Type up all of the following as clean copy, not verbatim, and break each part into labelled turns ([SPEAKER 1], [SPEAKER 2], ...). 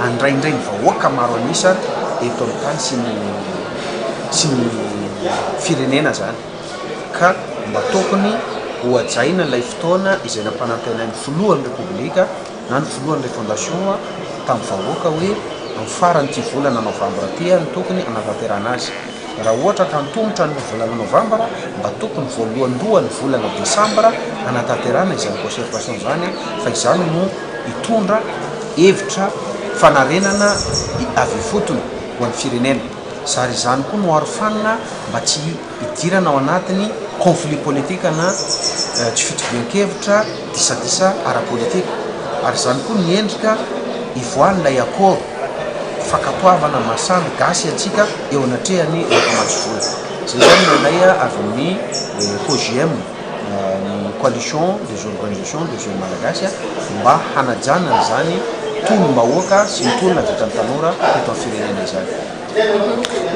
[SPEAKER 1] andraindray ny vahoaka maro anisa eto amin'ny tany sy ny firenena zany ka mba tokony hoajaina ilay fotoana izay nampanantena ny filohan'ny repoblika na ny filohan'ilay fondation tamin'ny vahoaka hoe amin'ny farany ty volana novambra ty ny tokony anatanterana azy raha ohatra tantomotra ny volana novambra mba tokony voalohandohan'ny volana desambra anatanterana izany concertation zany fa izany no hitondra hevitra fanarenana avy fotony ho an'ny firenena sary izany koa no arofanina mba tsy hidirana ao anatiny conflit politika na tsy fitovian-kevitra disadisa ara-politika ary izany koa niendrika ivoan'ilay accord fakatoavana masamby gasy atsika eo anatrehany repomatsovola zay zany nalay avy amin'ny COJM ny coalition des organisations de jeunes malagasy mba hanajana zany tolom-bahoaka sy ny tolona vita ny tanora eto amin'ny firenena izany.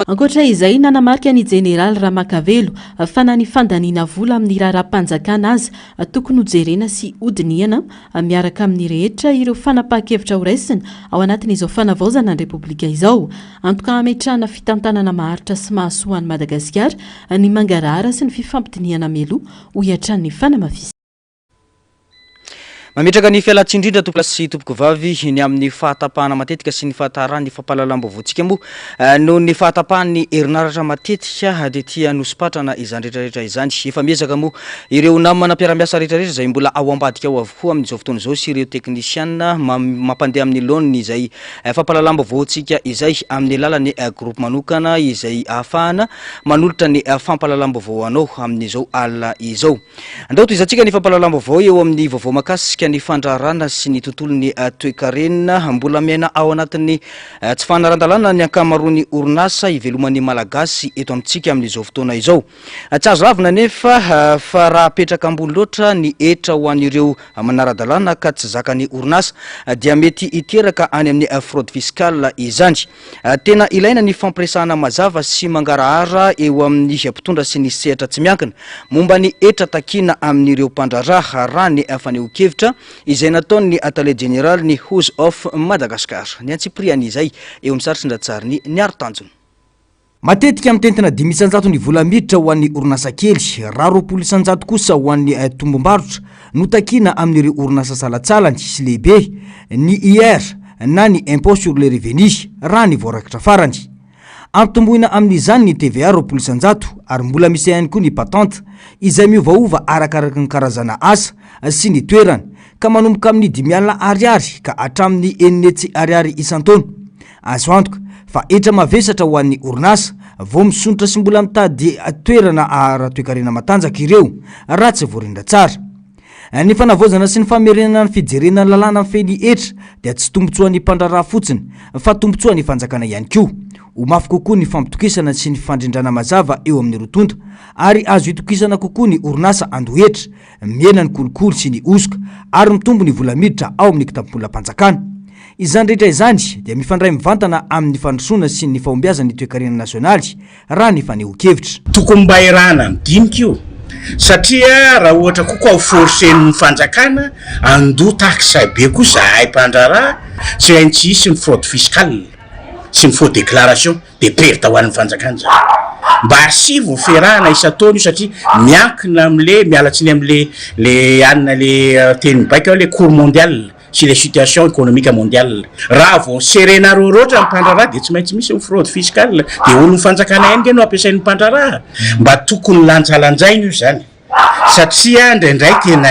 [SPEAKER 2] Ankoatra izay nanamarika ny Jeneraly Ramakavelo fa na ny fandaniana vola amin'ny raharaham-panjakana azy tokony hojerena sy hodiniana miaraka amin'ny rehetra ireo fanapahan-kevitra ho raisina ao anatin'izao fanavaozana ny repoblika izao. Antoka hametrahana fitantanana maharitra sy mahasoa an'i Madagasikara ny mangarahara sy ny fifampidiniana meloa ho hiatran'ny fanamafisana.
[SPEAKER 3] Mametraka ny fialan-tsindrindra tompoko sy tompoko vavy ny amin'ny fahatapahana matetika sy ny fahatarany fampahalalam-baovontsika moa no ny fahatapahany herinaratra matetika dia tia nosipatrana izany rehetrarehetra izany efa miezaka moa ireo namana mpiara-miasa rehetrarehetra izay mbola ao ambadika ao avokoa amin'izao fotoana izao sy ireo teknisiana mampandeha amin'ny laoniny izay fampahalalam-baovontsika izay amin'ny lalany groupe manokana izay ahafahana manolotra ny fampahalalam-baovao anao amin'izao alina izao. Andao to izantsika ny fampahalalam-baovao eo amin'ny vaovao makasika ny fandrarana sy ny tontolony toe-karena mbola miaina ao anatin'ny tsy fanarandalana ny ankamaroany orinasa iveloman'ny malagasy eto amintsika amin'izao fotoana izao. Tsy azo lavina nefa fa raha apetraka ambony loatra ny etra ho an'ireo manaradalana ka tsy zakany orinasa dia mety hiteraka any amin'ny fraude fiscale izany. Tena ilaina ny fampiresahana mazava sy mangarahara eo amin'ny mpitondra sy ny sehatra tsy miankina momba ny etra takina amin'ireo mpandraraha raha ny faneho-kevitra izay nataony atelier général ny House of Madagascar ny antsipriany izay eo amin'ny saritry ndratsariny ny aro-tanjona.
[SPEAKER 4] Matetika amin'ny tentina 500 ny vola miditra ho an'ny orinasa kely raha 200 kosa ho an'ny tombom-barotra no takina amin'ireo orinasa salatsalany sy lehibe ny IR na ny impôt sur les revenus raha ny voarakitra farany. Ampitomboina amin'izany ny TVA 200 ary mbola misy ihany koa ny patente izay miovaova arakaraka ny karazana asa sy ny toerana ka manomboka amin'ny 5,000 ariary ka hatramin'ny 900 ariary isan-taona. Azo antoka fa etra mavesatra ho an'ny orinasa vao misontra sy mbola mitady toerana ara-toe-karena matanjaka ireo raha tsy voarindra tsara. Ny fanavaozana sy ny famerenana ny fijerena ny lalàna feny etra dia tsy tombotsoan'ny mpandraraha fotsiny fa tombotsoan'ny fanjakana ihany koa. Ho mafy kokoa ny fampitokisana sy ny fandrindrana mazava eo amin'ny rotonta ary azo hitokisana kokoa ny orinasa andohetra miena ny kolikoly sy ny osoka ary mitombo ny vola miditra ao amin'ny kitapo-mpanjakana. Izany rehetra izany dia mifandray mivantana amin'ny fandrosoana sy ny fahombiazan'ny toe-karena nasionaly raha ny faneho-kevitra.
[SPEAKER 5] Tokony mba irana midinika io satria raha ohatra kokoa forsen'ny fanjakana andoha taxe be kosa ay mpandraraha sy aintsy sy ny fraude fiscale sy ny faux déclaration de perte ho an'ny fanjakana zany. Mba asivo ferahana isan-taona io satria miankina am'le mialatsiny am'le anina le teny baika le cours mondial sy les situations économiques mondiales. Raha vao serena rorotra mpandraraha dia tsy maintsy misy fraude fiscale dia olo fanjakana ihany ke no ampiasain'ny mpandraraha. Mba tokony lanjalanjaina io zany satria ndraindray tena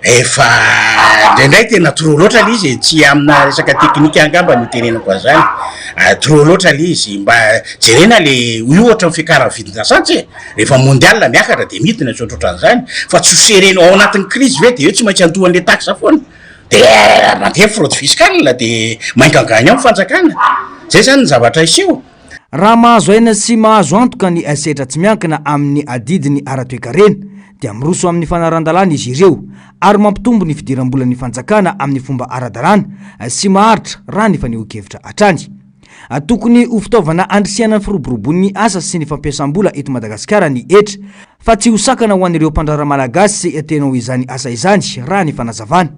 [SPEAKER 5] efa ndraindray tena trop loatra le izy tsy amina resaka teknika angamba ny tenenako azany trop loatra le izy mba jerena le ohatra ny fikara vidin'asantsy rehefa mondial miakatra dia midina sotrotrany fa tsy serena ao anatin'ny crise ve dia eo tsy maintsy andohan'le taxe foana dia mandeha fraude fiscale dia maingangany ao fanjakana zay zany ny zavatra iseho.
[SPEAKER 4] Raha mahazo aina sy mahazo antoka ny sehatra tsy miankina amin'ny adidiny ara-toe-karena dia miroso amin'ny fanarandalana izy ireo ary mampitombo ny fidiram-bolan'ny fanjakana amin'ny fomba ara-dalàna sy maharitra raha ny faneho-kevitra hatrany. Tokony ho fitaovana andrisiana ny firoborobon'ny asa sy ny fampiasam-bola eto Madagasikara ny etra fa tsy ho sakana ho an'ireo mpandraraha malagasy tena ho izany asa izany raha ny fanazavana.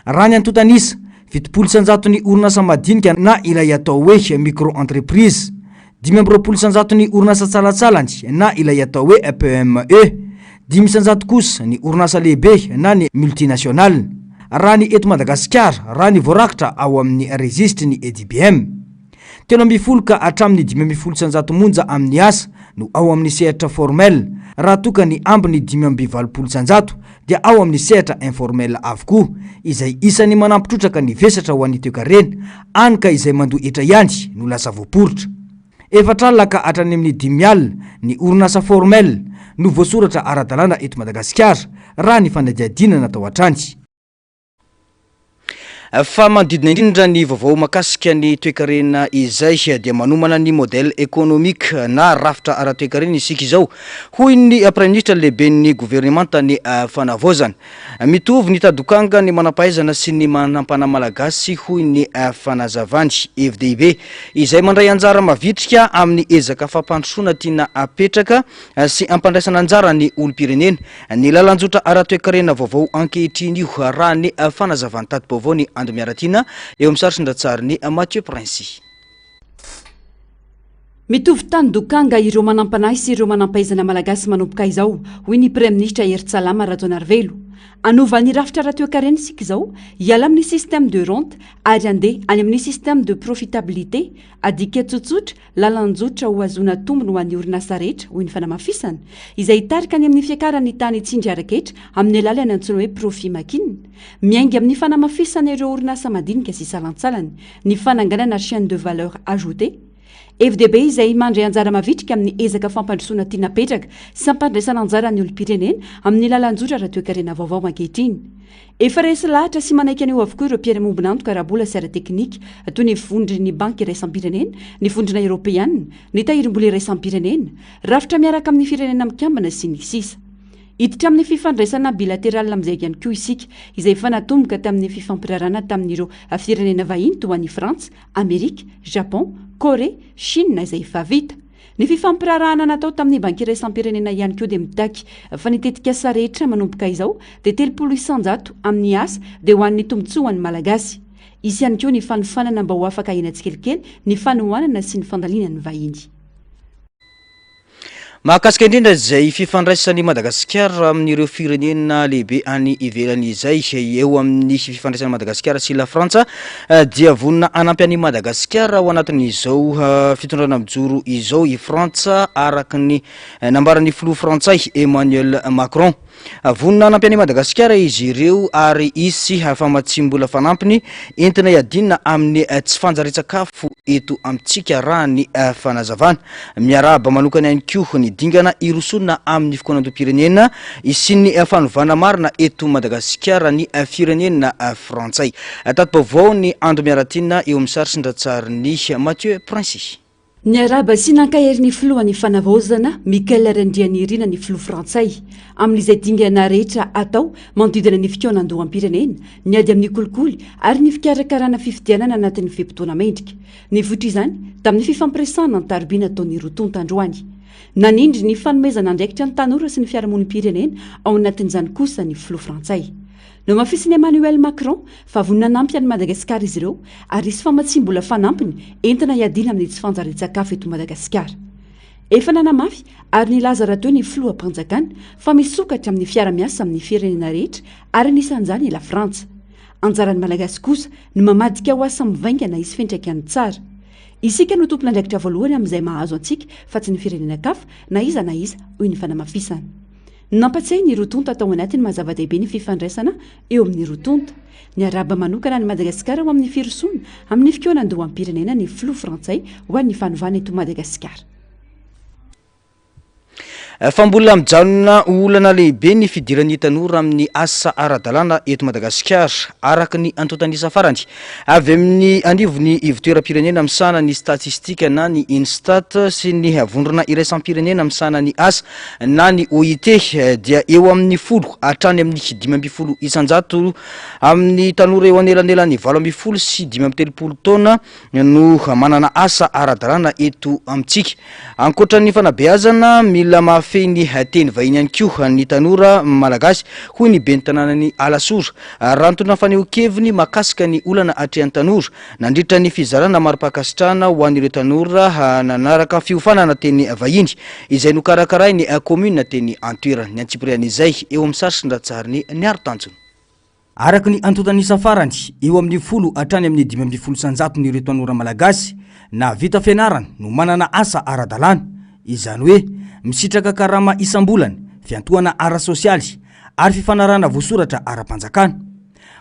[SPEAKER 4] Raha ny antotanisa fitopolo isanjaton'ny orinasa madinika na ilay atao hoe micro-entreprise, 520 isanjaton'ny orinasa tsalatsalany na ilay atao hoe PME, 5 isanjato kosa ny orinasa lehibe na ny multinational. Raha ny eto Madagasikara raha ny voarakitra ao amin'ny registre ny EDBM. 13 ka hatramin'ny 15 isanjato monja amin'ny asa no ao amin'ny sehatra formel, raha toka ny ambiny 520 isanjato dia ao amin'ny sehatra informel avokoa, izay isan'ny manampitrotraka ny vesatra ho an'ny toe-karena anyka izay mandoetra ihany no lasa voaporitra. 4 ka hatrany amin'ny 5 ny orinasa formel no voasoratra ara-dalàna eto Madagasikara raha ny fanadihadinana tao hatrany.
[SPEAKER 3] Fa manodidina indrindra ny vaovao makasika ny toe-karena izay dia manomana ny modèle économique na rafitra ara-toe-karena isika izao, hoy ny premier ministre lehibe ny gouvernemanta ny fanavaozana. Mitovy ny tadokanga ny manampahaizana sy ny manampana malagasy hoy ny fanazavany FDB izay mandray anjara mavitrika amin'ny ezaka fampandrosoana tiana apetraka sy ampandraisana anjara ny olom-pirenena ny lalanjotra ara-toe-karena vaovao ankehitriny io raha ny fanazavany tati-baovao ny miaratina eo amin'ny saritry ny Mathieu Prince.
[SPEAKER 6] Mitovy tandokanga ireo manampanahy sy ireo manampahaizana malagasy manomboka izao, hoy ny Premier Ministre Hery-Tsalama Rajaonarivelo. Anova ny rafitra ara-toe-karena sika izao hiala amin'ny système de rente ary andeha any amin'ny système de profitabilité, adika tsotsotra lalanjotra ho azona tombony ho an'ny orinasa rehetra hoy ny fanamafisana izay hitarika any amin'ny fiakaran'ny tany tsindry araketra amin'ny alalany antsoina hoe profit makinina, miainga amin'ny fanamafisana ireo orinasa madinika sy salantsalany ny fananganana chaîne de valeur ajoutée. FDB izay mandray anjara mavitrika amin'ny ezaka fampandrosoana tiana apetraka sy ampandraisana anjara ny olom-pirenena amin'ny lalanjotra ara-toe-karena vaovao ankehitriny. Efa resy lahatra sy manaiky an'io avokoa ireo mpiara-mombona antoka arabola sy ara-teknika toy ny vondriny banky iraisam-pirenena, ny vondrina Europeanina, ny tahirim-bola iraisam-pirenena, rafitra miaraka amin'ny firenena mikambana sy ny sisa. Hiditra amin'ny fifandraisana bilateral amin'izay ihany koa isika izay efa natomboka tamin'ny fifampirarana tamin'ireo firenena vahiny toa ny Frantsa, Amerika, Japon, Corée, Chine izay efa vita. Ny fifampirarana natao tamin'ny banky iraisam-pirenena ihany koa dia mitaky fa ny tetikasa rehetra manomboka izao dia 30 isanjato amin'ny asa dia ho an'ny tombotsoa ny malagasy. Isy ihany koa ny fanofanana mba ho afaka ahena tsikelikely ny fanohanana sy ny fandalina ny vahiny.
[SPEAKER 3] Mahakasika indrindra izay fifandraisan'ny Madagasikara amin'ireo firenena lehibe any ivelany izay eo amin'ny fifandraisan'ny Madagasikara sy la Frantsa dia vonina anampy an'i Madagasikara ao anatin'izao fitondrana mijoro izao i Frantsa araka ny nambaran'ny filoha frantsay Emmanuel Macron. Vonina anampy an'i Madagasikara izy ireo ary isy famatsimbola fanampiny entina iadina amin'ny tsy fanjaritsakafo eto amintsika raha ny fanazavana miaraba manokana ihany koa ny dingana irosona amin'ny fikonan-doam-pirenena sy ny fanovana marina eto Madagasikara ny firenena frantsay. Tati-baovao ny andro miaratina eo amin'ny saritry ndratsarin'ny Mathieu Prince.
[SPEAKER 6] Ny araba sy nankaherin'ny filohan'ny fanavaozana Michael Randrianirina ny filoha frantsay amin'izay dingana rehetra atao manodidina ny fikonan-doam-pirenena ny ady amin'ny kolikoly ary ny fikarakarana fifidianana anatin'ny fimpitoana mendrika. Ny votry izany tamin'ny fifampiresana ny tarobiana ataon'ny roton tandroany. Nanindry ny fanomezana andraikitra ny tanora sy ny fiarahamonim-pirenena ao anatin'izany kosa ny filoha frantsay. No mafisiny Emmanuel Macron fa vonina nampy an'i Madagasikara izy ireo ary isy famatsimbola fanampiny entina hiadina amin'ny tsy fanjaritsakafo eto Madagasikara. Efa nanamafy ary nilaza rahateo ny filoha mpanjakana fa misokatra amin'ny fiara-miasa amin'ny firenena rehetra ary nisan'izany la Frantsa. Anjaran'ny Malagasy kosa ny mamadika ho asa mivaingana isy fentraikany tsara. Isika no tompona andraikitra voalohany amin'izay mahazo antsika fa tsy ny firenena kafa na iza hoy ny fanamafisana. Nampatsiahy ny rotonta atao anatin'ny mazava-dehibe ny fifandraisana eo amin'ny rotonta. Ny araba manokana ny Madagasikara ho amin'ny firosoana amin'ny fikonan-doam-pirenena ny filoha frantsay ho an'ny fanovana eto Madagasikara.
[SPEAKER 3] Fambola mijanona olana lehibe ny fidiran'ny tanora amin'ny asa ara-dalàna eto Madagasikara araka ny antotanisa farany avy amin'ny anivony ivitoeram-pirenena misana ny statistika na ny Instat sy ny vondrona iraisam-pirenena misana ny asa na ny OIT dia eo amin'ny 10 hatrany amin'ny 5 isanjato amin'ny tanora eo anelanelany 8 sy 13 taona no manana asa ara-dalàna eto amintsika. Ankoatra ny fanabeazana mila feny teny vahiny ihany koa ny tanora malagasy hoy ny be ny tanànany Alasora. Raha nitondra faneho-keviny mahakasika ny olana atrehan'ny tanora nandritra ny fizarana mari-pakasitrahana ho an'ireo tanora nanaraka fiofanana teny vahiny izay nokarakaray ny commune teny Antoerana. Ny antsipirian'izay eo amin'ny sarisy ndratsariny ny aro-tanjona.
[SPEAKER 4] Araka ny antotanisa farany eo amin'ny 10 hatrany amin'ny 15 sanjato ny ireo tanora malagasy na vita fianarana no manana asa ara-dalàna, izany hoe misitraka karama isam-bolana, fiantohana ara-sosialy ary fifanarana voasoratra ara-panjakana.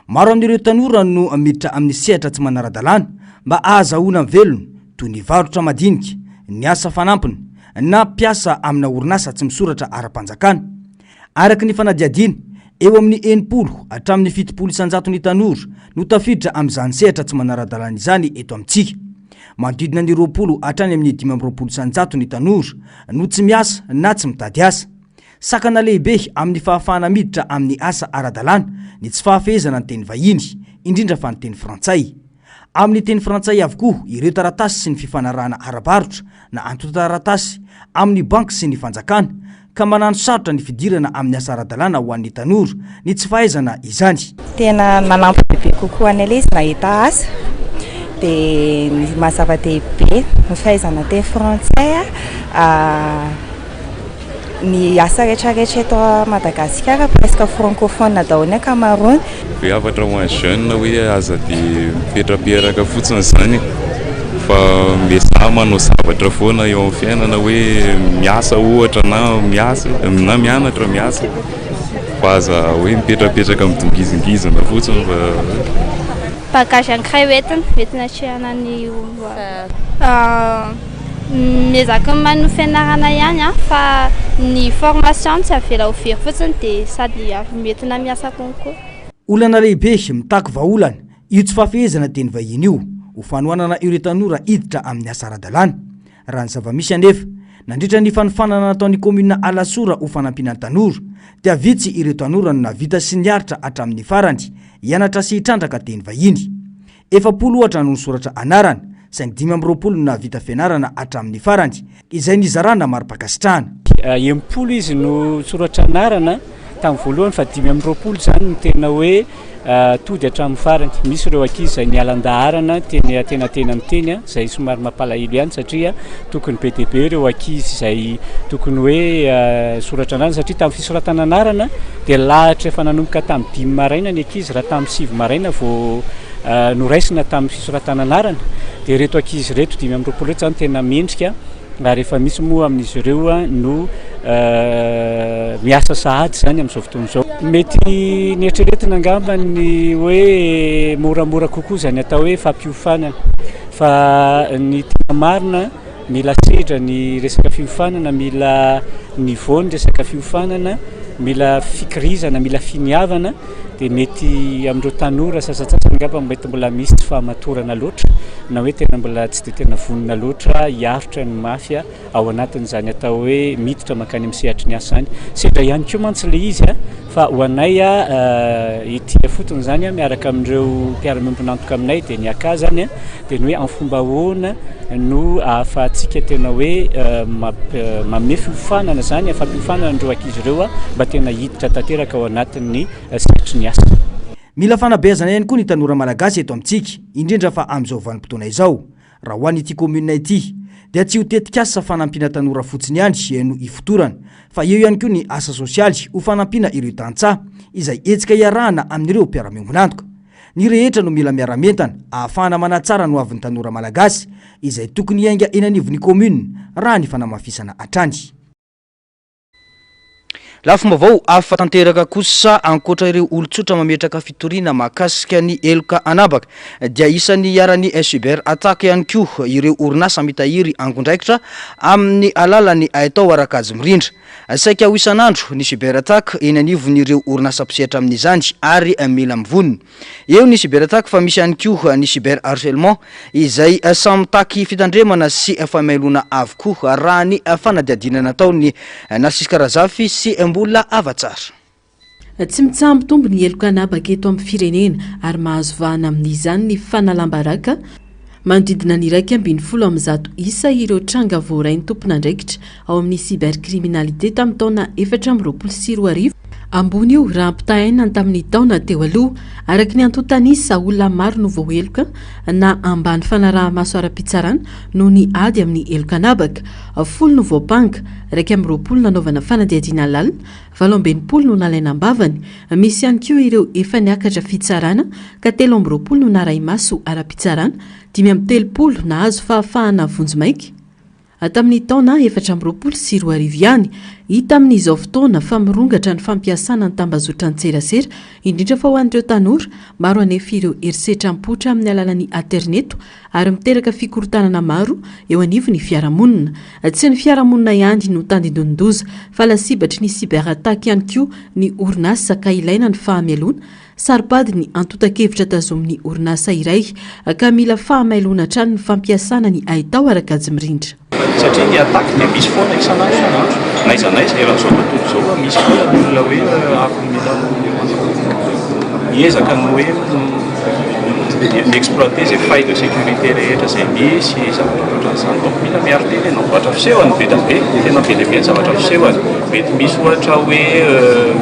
[SPEAKER 4] Maro amin'ireo tanora no miditra amin'ny sehatra tsy manara-dalàna mba ahazahoana velona toy ny varotra madinika, ny asa fanampiny na piasa amina orinasa tsy misoratra ara-panjakana. Araka ny fanadiadiana eo amin'ny 80 hatramin'ny 70 isanjato ny tanora no tafiditra amin'izany sehatra tsy manara-dalàna izany eto amintsika. Manodidina ny 20 hatrany amin'ny 15 isanjato ny tanora no tsy miasa na tsy mitady asa. Sakana lehibe amin'ny fahafahana miditra amin'ny asa ara-dalàna ny tsy fahafehezana ny teny vahiny, indrindra fa ny teny frantsay. Amin'ny teny frantsay avokoa ireo taratasy sy ny fifanarahana ara-barotra na anto-taratasy amin'ny banky sy ny fanjakana, ka manano sarotra ny fidirana amin'ny asa ara-dalàna ho an'ny tanora ny tsy fahaizana izany.
[SPEAKER 7] Tena manampy bebe kokoa an'ilay izy nahita asa dia ny mahazava-dehibe ny fahaizana teny frantsay ny asa rehetrarehetra eto Madagasikara presque francophone daholo ny ankamaroany.
[SPEAKER 8] Zavatra ho an'ny jeune hoe aza dia mipetraperaka fotsiny izany fa miasa manao zavatra foana eo amin'ny fiainana hoe miasa ohatra na miasa na mianatra miasa fa aza hoe mipetrapetraka midongizingizana fotsiny fa
[SPEAKER 9] bagage ankiray entina atrehana ny miezaka manohy fianarana ihany fa ny formation tsy avela ho very fotsiny dia sady metina miasa konko.
[SPEAKER 4] Olana lehibe mitaky vahaolana io tsy fahafehezana teny vahiny io ho fanohanana ireo tanora hiditra amin'ny asa ara-dalàna. Raha ny zava-misy anefa nandritra ny fanofanana nataon'ny commune Alasora ho fanampiana ny tanora dia vitsy ireo tanora no navita sy niaritra hatramin'ny farany hianatra sy hitrandraka teny vahiny. 70 ohatra no nisoratra anarana saingy 520 no navita fianarana hatramin'ny farany izay nizarana mari-pakasitrahana.
[SPEAKER 10] 70 izy no soratra anarana tamin'ny voalohany fa 520 zany no tena hoe tody hatramin'ny farany. Misy ireo ankizy izay nialan-daharana teny tena miteny izay somary mampalahelo ihany satria tokony be dia be ireo ankizy izay tokony hoe soratra anarana satria tamin'ny fisoratana anarana dia lahatra efa nanomboka tamin'ny 5 maraina ny ankizy raha tamin'ny 7 maraina vao noraisina tamin'ny fisoratana anarana dia reto ankizy reto 520 reto zany tena mendrika ary efa misy moa amin'izy ireo no miasa sahady zany amin'izao fotoana izao. Mety nieritreretina angamba ny hoe moramora kokoa zany atao hoe fampiofanana fa ny tena marina mila sedra ny resaka fiofanana, mila niveau ny resaka fiofanana, mila fikirizana, mila finiavana dia mety amin'ireo tanora sasatsasany angamba mety mbola misy tsy fahamatorana loatra na hoe tena mbola tsy dia tena vonona loatra hiaritra ny mafia ao anatin'izany atao hoe miditra makany amin'ny sehatry ny asa zany. Sedra ihany koa mantsy ilay izy fa ho anay ity fotony zany miaraka amin'ireo mpiara-miombonantoka aminay dia ny aka zany dia ny hoe amin'ny fomba ahoana no ahafahantsika tena hoe manome fiofanana zany fampiofanana andreo ankizy ireo mba tena hiditra tanteraka ao anatin'ny sehatry ny asa.
[SPEAKER 4] Mila fanabeazana ihany koa ny tanora malagasy eto amintsika indrindra fa amin'izao vanim-potoana izao. Raha ho an'ity commune ity dia tsy ho tetika asa fanampiana tanora fotsiny ihany no ifotorana fa eo ihany koa ny asa sosialy ho fanampiana ireo tantsaha izay etsika iarahana amin'ireo mpiara-miombonantoka. Ny rehetra no mila miara-mentana ahafahana manatsara no avin'ny tanora malagasy izay tokony hiainga eny anivon'ny commune raha ny fanamafisana hatrany.
[SPEAKER 3] Lafim-baovao afa tanteraka kosa ankoatra ireo olon-tsotra mametraka fitoriana mahakasika ny eloka anabaka dia isan'ny iaran'ny cyber attaque ihany koa ireo orinasa mitahiry angondraikitra amin'ny alalany atao arakajy mirindra. Saika ho isan'andro ny cyber attaque eny anivon'ireo orinasa mpisehatra amin'izany ary mila mivonona. Eo ny cyber attaque fa misy ihany koa ny cyber harcèlement izay samy taky fitandremana sy famailona avokoa raha ny fanadiadiana nataony Narcisse Karazafy sy mbola avatsara.
[SPEAKER 2] Tsy mitsambo tombony eloka anabaka eto amin'ny firenena ary mahazo vahana amin'izany ny fanalambaraka manodidina ny 1.70 isa ireo tranga voarainy tompon'andraikitra ao amin'ny cybercriminalité tamin'ny taona 2024 ambony io raha ampitahaina tamin'ny taona teo aloha araky ny antotanisa olona maro no voaheloka na ambany fanaraha-maso ara-pitsarana no ny ady amin'ny elokanabaka 10 no voapanga 20 nanaovana fanadihadiana lalina 20 no nalaina ambavany misy ihany koa ireo efa niakatra fitsarana ka 13 no naray maso ara-pitsarana 5 nahazo fahafahana vonjimaiky tamin'ny taona 2024 ihany hita amin'izao fotoana fa mirongatra ny fampiasana ny tambazotra ny tserasera indrindra fa ho an'ireo tanora maro anefa ireo erisetram-potra amin'ny alalan'ny interneto ary miteraka fikorotanana maro eo anivon'ny fiarahamonina tsy ny fiarahamonina ihany no tandindondoza fa lasibatry ny cyberattaque ihany koa ny orinasa ka ilaina ny fahamialona saripady ny antotan-kevitra tazomin'ny orinasa iray ka mila fahamailona hatrany ny fampiasana ny ahitao arakajy mirindra
[SPEAKER 11] satria ny attaque dia misy foana isanandro naiza eran'izao tontolo zao misy foana olona hoe afomita miezaka ny hoe miexploiter zay faille de sécurité rehetra zay misy zavatra ohatran'izany donc mila miaro tena ianao ohatra fisehony be da be tena be lehibe ny zavatra fisehony mety misy ohatra hoe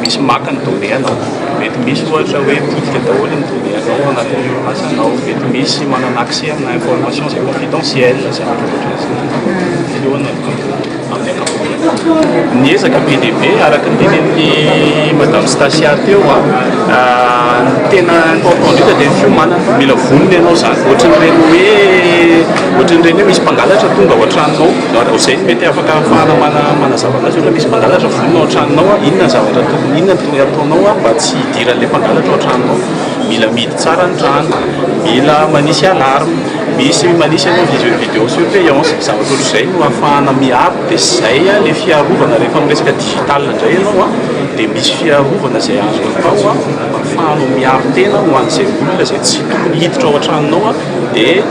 [SPEAKER 11] misy maka ny donné anao mety misy ohatra hoe politika daholo ny donné anao anatin'ny orinasa anao mety misy manana accès amina information zay confidentielle zavatra ohatran'izany niezaka PDB araka ny tenen'ny madame Stasia teo tena important ndrika dia fiomanana mila vonona ianao zany ohatran'ireny hoe misy mpangalatra tonga ao an-tranonao zay mety afaka ahafahana manazava anazy ohatra misy mpangalatra vonona ao an-tranonao inona zavatra tokony inona tokony ataonao mba tsy hidiran'ilay mpangalatra ao an-tranonao mila midy tsara ny trano mila manisy alarme misy manisy anao vidéo surveillance zavatra ohatr'izay no ahafahana miaro dia zay le fiarovana rehefa miresaka digital indray ianao dia misy fiarovana zay azo atao ahafahanao miaro tena ho an'izay olona zay tsy tokony hiditra ao an-tranonao dia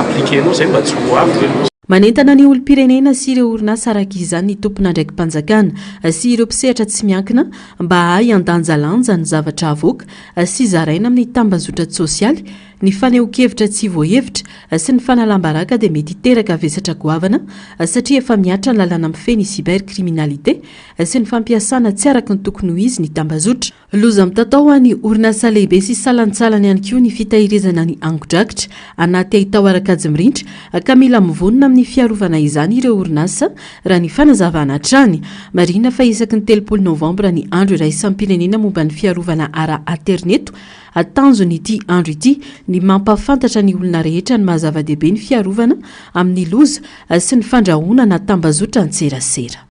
[SPEAKER 11] appliquenao zay mba tsy ho avy
[SPEAKER 2] manentana ny olom-pirenena sy ireo orinasa araka izany ny tompona ndraiky mpanjakana sy ireo mpisehatra tsy miankina mba hay andanjalanja ny zavatra avoaka sy zaraina amin'ny tambazotra sosialy ny faneho-kevitra tsy voahevitra sy ny fanalambaraka dia mety hiteraka vesatra goavana satria efa miatra ny lalàna mifeny cybercriminalité sy ny fampiasana tsy araka ny tokony ho izy ny tambazotra loza mitatao any orinasa lehibe sy salantsalany ihany koa ny fitahirizana ny angodrakitra anaty ahitao arakajy mirindra ka mila mivonona amin'ny fiarovana izany ireo orinasa raha ny fanazavana hatrany marina fa isaky ny 3 novambra ny andro iray isam-pirenena momba ny fiarovana ara-interneto atanjony ity andro ity ny mampafantatra ny olona rehetra ny mahazava-dehibe ny fiarovana amin'ny loza sy ny fandrahoana na tambazotra ny serasera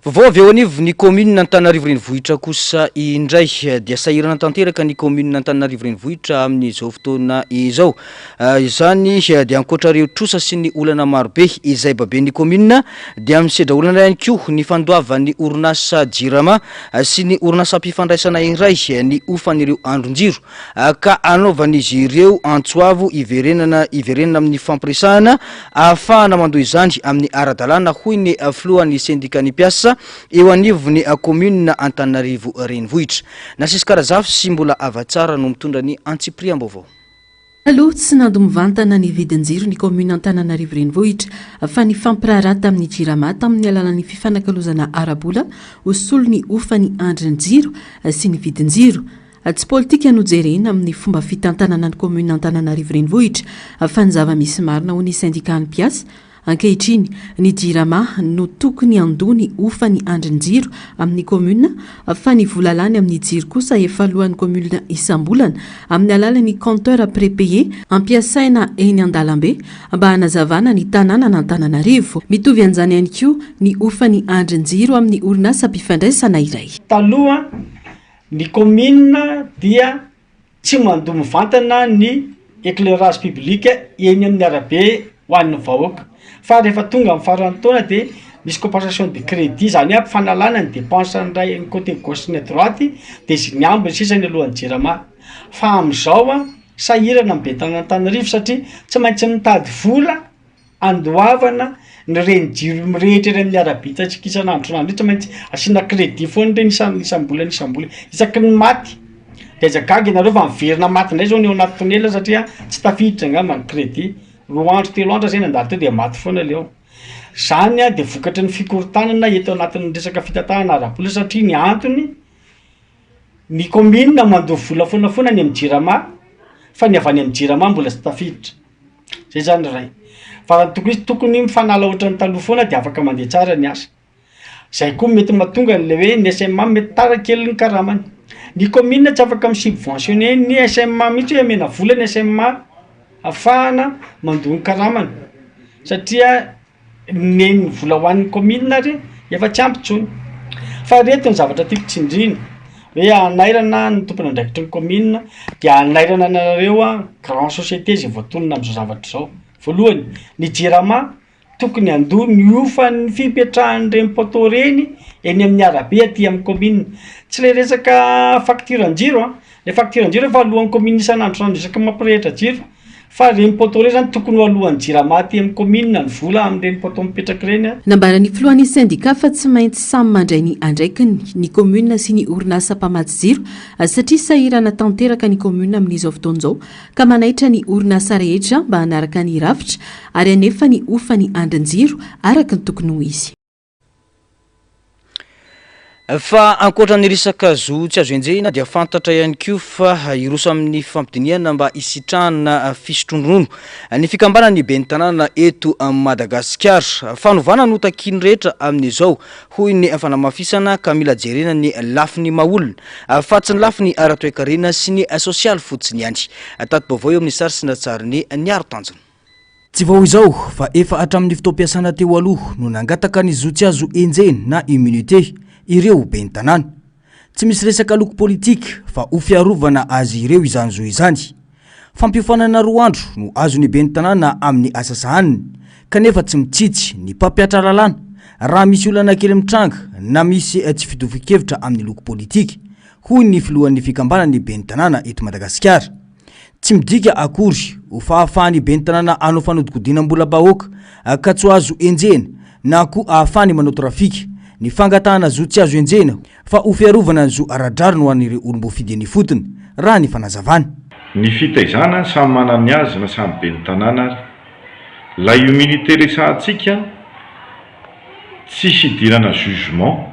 [SPEAKER 3] vao avy eo anivo ny commune Antananarivo renivohitra kosa indray dia sahirana tanteraka ny commune Antananarivo renivohitra amin'izao fotoana izao izany dia ankoatra reo trosa sy ny olana marobe izay babe ny commune dia misedra olana ihany koa ny fandoavan'ny orinasa jirama sy ny orinasa mpifandraisana iray ny ofan'ireo andron-jiro ka anaovan'izy ireo antsoavo iverenana amin'ny fampiresahana ahafahana mandoa izany amin'ny ara-dalàna hoy ny filohan'ny syndicat ny mpiasa eo anivony commune Antananarivo renivohitra nasisy karazafy sy mbola avatsara no mitondra ny antsipriam-baovao
[SPEAKER 2] aloha tsy nando mivantana ny vidinjiro ny commune Antananarivo renivohitra fa ny fampirarata amin'ny jirama tamin'ny alalan'ny fifanakalozana arabola hosolo ny ofany andrin-jiro sy ny vidinjiro tsy politika no jerena amin'ny fomba fitantanana ny commune Antananarivo renivohitra fa ny zava-misy marina ho ny syndicat ny mpiasa ankehitriny ny jirama no tokony andony ofa ny andrin-jiro amin'ny commune fa ny volalany amin'ny jiro kosa efa lohan'ny commune isam-bolana amin'ny alalan'ny compteur prépayé ampiasaina eny an-dalambe mba hanazavana ny tanàna n'Antananarivo mitovy an'izany ihany koa ny ofa ny andrin-jiro amin'ny orinasa mpifandraisana iray
[SPEAKER 12] taloha ny commune dia tsy mandoa mivantana ny éclairage public eny amin'ny arabe ho an'ny vahoaka fa rehefa tonga amin'ny faran'ny taona dia misy compensation de crédit zany aby fanalana ny dépense nyray ny côté gauche ny droite dia izy miambiny sisa ny alohan'ny jirama fa amin'izao sahirana mibetana Antananarivo satria tsy maintsy mitady vola andoavana ny renjiro mirehetra eny amin'ny arabe hitantsika isan'andro tsy maintsy asiana crédit foana ireny isambola isaky ny maty de zagaga ianareo fa miverina maty indray zao ny eo anaty tonela satria tsy tafiditra angamba ny crédit 2 andro 3 andro zay nandalo teo de maty foana leo zany a de vokatry ny fikorotanana eto anatin'ny resaka fitatahana ara-bola satria ny antony ny commune mandoa vola foana ny amin'ny jirama fa ny avy any amin'ny jirama mbola tsy tafiditra zay zany ray fa tokony mifanala ohatrany taloha foana de afaka mandeha tsara ny asa zay koa mety mahatonga le hoe ny SMA mety tara kely ny karamany ny commune tsy afaka misubventionner ny SMA mihitsy hoe amena vola ny SMA afahana mandoa ny karamany satria ny vola hoan'ny commune ary efa tsy ampitsony fa reto ny zavatra tiako tsindrina hoe anairana ny tompony andraikitry ny commune de anairana anareo a grand société zay voatonona am'izao zavatra zao voalohany ny jirama tokony andoa ny ofa ny fipetrahan'ireny poto reny eny amin'ny arabe aty amin'ny commune tsy le resaka facture an-jiro a le facture an-jiro efa alohan'ny commune isan'andro rano resaka mampirehitra jiro fa reny poto reny zany tokony ho alohan'ny jirama aty amin'ny commune ny vola amin'ireny poto mipetraka reny a
[SPEAKER 2] nambarany filohan'ny syndicat fa tsy maintsy samy mandray ny andraikiny ny commune sy ny orinasa mpamaty jiro satria sahirana tanteraka ny commune amin'izao fotoan'izao ka manaitra ny orinasa rehetra mba hanaraka ny rafitra ary anefa ny ofa ny andrin-jiro araka ny tokony ho izy
[SPEAKER 3] fa ankoatra ny resaka zo tsy azo enjehina dia fantatra ihany koa fa iroso amin'ny fampidiniana mba hisitrahana fisotrondrono ny fikambanany ben'ny tanàna eto Madagasikara fanovana no takiny rehetra amin'izao hoy ny fanamafisana ka mila jerena ny lafiny maolona fa tsy ny lafiny ara-toekarena sy ny sosialy fotsiny ihany tato baovao eo amin'ny sary sy natsariny niaro tanjona
[SPEAKER 4] tsy vao izao fa efa hatramin'ny fotoam-piasana teo aloha no nangataka ny zo tsy azo enjehiny na immunité ireo ben'ny tanàna tsy misy resaka loko politika fa ho fiarovana azy ireo izany zo izany fampiofanana 2 andro no azony ben'ny tanàna amin'ny asa sahaniny kanefa tsy mitsitsy ny mpampiatra lalàna raha misy olana kely mitranga na misy tsy fitofikevitra amin'ny loko politika hoy ny filohan'ny fikambanany ben'ny tanàna eto Madagasikara tsy midika akory ho fahafahany ben'ny tanàna anao fanodikodinam-bola bahoaka ka tsy azo enjehina na koa ahafahany manao trafika ny fangatahana zo tsy azo enjehina fa ho fiarovana ny zo aradrary no an'ireo olom-bofidy ny fotony raha ny fanazavany
[SPEAKER 13] ny fitaizana samy manany azy na samy ben'ny tanàna ary la immunité resahantsika tsy hidirana jugement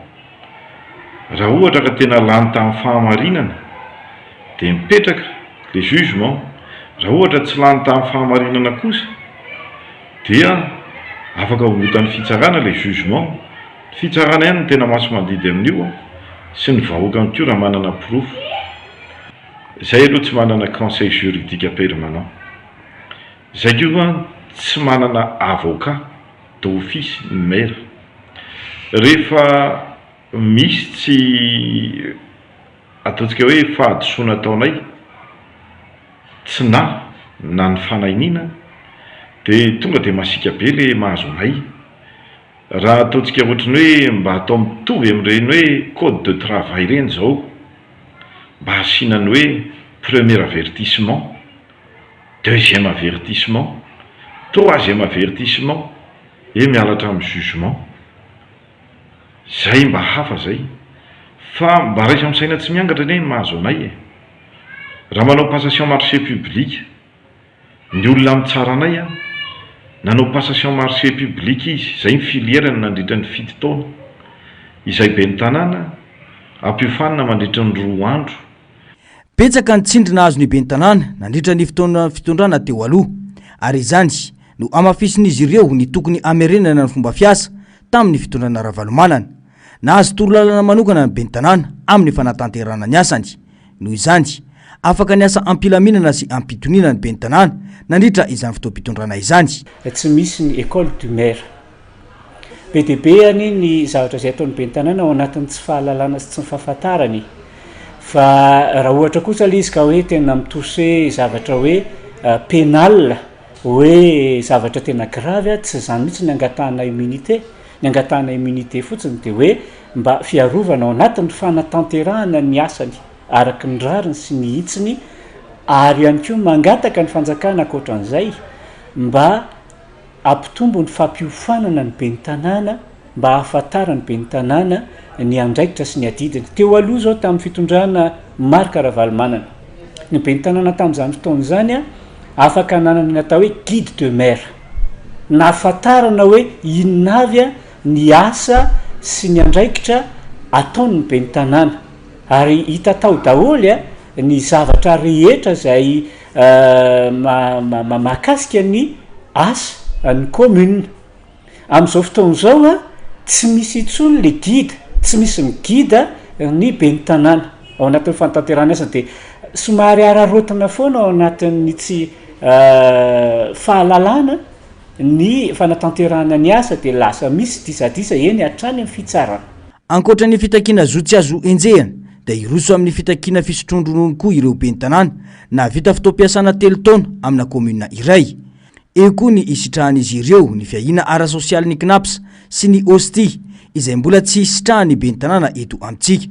[SPEAKER 13] raha ohatra ka tena lany tamin'ny fahamarinana dia mipetraka le jugement raha ohatra tsy lany tamin'ny fahamarinana kosa dia afaka homotan'ny fitsarana le jugement fitsarana ihany ny tena maso mandidy amin'io sy ny vahoaka ny koa raha manana proof zay aloha tsy manana conseil juridique permanent zay koa tsy manana avocat d'office ny maire rehefa misy tsy ataontsika hoe fahadisoana ataonay tsy na ny fanainina dia tonga dia masika be le mahazonay raha ataontsika ohatrany hoe mba atao mitovy amin'ireny hoe code de travail reny zao mba hasinany hoe premier avertissement, deuxième avertissement, troisième avertissement et mialatra amin'ny jugement zay mba hafa zay fa mba raisa amin'ny saina tsy miangatra ny mahazo anay raha manao passation marché public ny olona amin'ny tsara anay a nanao passation marché public izy zay ny filière nandritra ny 7 taona izay ben'ny tanàna ampiofanina mandritra ny 2 andro
[SPEAKER 4] betsaka ny tsindrina azo ny ben'ny tanàna nandritra ny fitondrana teo aloha ary izany no amafisin'izy ireo ny tokony amerenana ny fomba fiasa tamin'ny fitondrana ravalomanana nahazo torolalana manokana ny ben'ny tanàna amin'ny fanatanterana ny asany noho izany afaka ny asa ampilaminana sy ampitoniana ny ben'ny tanàna nandritra izany fotoam-pitondrana izany
[SPEAKER 10] tsy misy ny école du maire be dia be any ny zavatra izay ataon'ny ben'ny tanàna ao anatin'ny tsy fahalalana sy tsy mifahafantarany fa raha ohatra kosa le izy ka hoe tena mitose zavatra hoe pénal hoe zavatra tena grave tsy zany mihitsy ny angatahana immunité ny angatahana immunité fotsiny dia hoe mba fiarovana ao anatin'ny fanatanterahana ny asany araka ny rariny sy ny hitsiny ary ihany koa mangataka ny fanjakana ankoatran'izay mba ampitombo ny fampiofanana ny ben'ny tanàna mba ahafantarany ben'ny tanàna ny andraikitra sy ny adidiny teo aloha zao tamin'ny fitondrana marika ravalomanana ny be ny tanàna tamin'izany fotoana zany a afaka nanana ny atao hoe guide de mer nahafantarana hoe inona avy a ny asa sy ny andraikitra ataony ny be ny tanàna ary hita tao daholy a ny zavatra rehetra zay mahakasika ny asa ny commune amin'izao fotoana zao a tsy misy intsony le guide tsy misy miguida ny be ny tanàna ao anatin'ny fantanterana asa de somary ararotana foana ao anatin'ny tsy fahalalana ny fanatanterahana ny asa de lasa misy disadisa eny hatrany amin'ny fitsarana
[SPEAKER 4] ankoatra ny fitakiana zo tsy azo enjehana da iroso amin'ny fitakiana fisotrondronono koa ireo be ny tanàna na vita fotoam-piasana 3 taona amina komuna iray eo koa ny isitrahan'izy ireo ny fiahina ara sosialy ny knaps sy ny osti izay mbola tsy isitrahany be ny tanàna eto amintsika